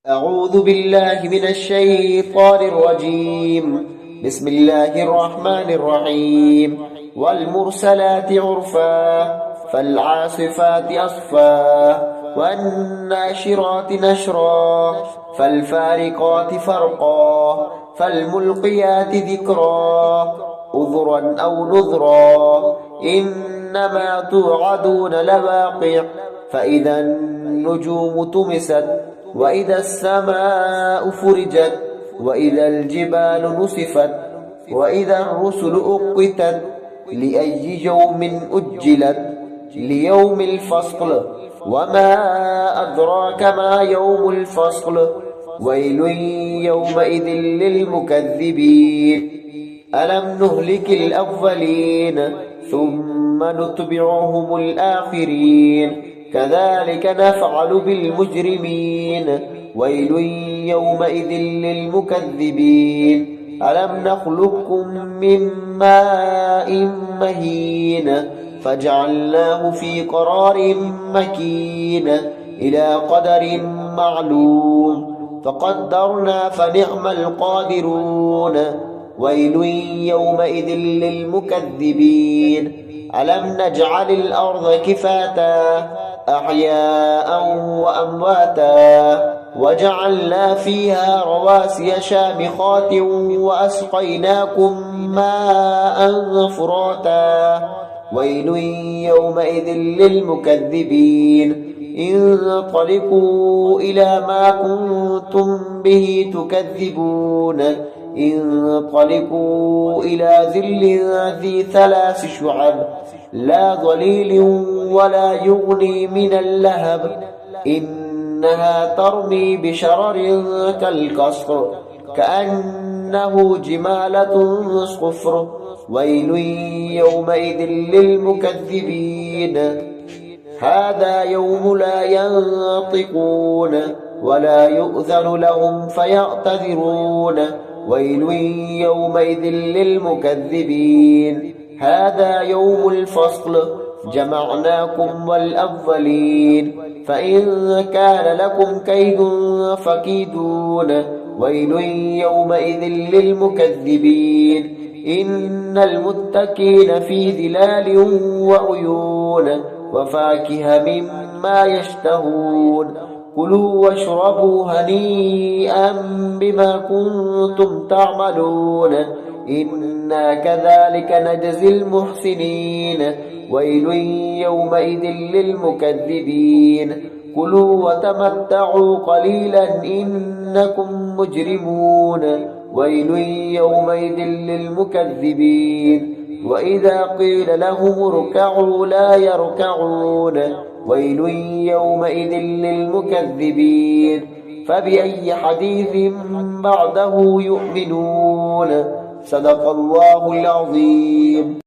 أعوذ بالله من الشيطان الرجيم. بسم الله الرحمن الرحيم. والمرسلات عرفا فالعاصفات أصفا والناشرات نشرا فالفارقات فرقا فالملقيات ذكرا عذرا أو نذرا إنما توعدون لواقع فإذا النجوم طمست وإذا السماء فرجت وإذا الجبال نسفت وإذا الرسل أقتت لأي يوم أجلت ليوم الفصل وما أدراك ما يوم الفصل ويل يومئذ للمكذبين ألم نهلك الأولين ثم نتبعهم الآخرين كذلك نفعل بالمجرمين ويل يومئذ للمكذبين ألم نخلقكم من ماء مهين فجعلناه في قرار مكين إلى قدر معلوم فقدرنا فنعم القادرون ويل يومئذ للمكذبين ألم نجعل الأرض كفاتا أحياء وأمواتا وجعلنا فيها رواسي شامخات وأسقيناكم ماء فراتا ويل يومئذ للمكذبين انطلقوا إلى ما كنتم به تكذبون انطلقوا إلى ظل ذي 3 شعب لا ظليل ولا يغني من اللهب إنها ترمي بشرر كالقصر كأنه جمالة صفر ويل يومئذ للمكذبين هذا يوم لا ينطقون ولا يؤذن لهم فيعتذرون ويل يومئذ للمكذبين هذا يوم الفصل جمعناكم والأولين فإن كان لكم كيد فكيدون ويل يومئذ للمكذبين إن المتقين في ظلال وعيون وفاكهة مما يشتهون كلوا واشربوا هنيئا بما كنتم تعملون إنا كذلك نجزي المحسنين ويل يومئذ للمكذبين كلوا وتمتعوا قليلا إنكم مجرمون ويل يومئذ للمكذبين وإذا قيل لهم اركعوا لا يركعون ويل يومئذ للمكذبين فبأي حديث بعده يؤمنون صدق الله العظيم.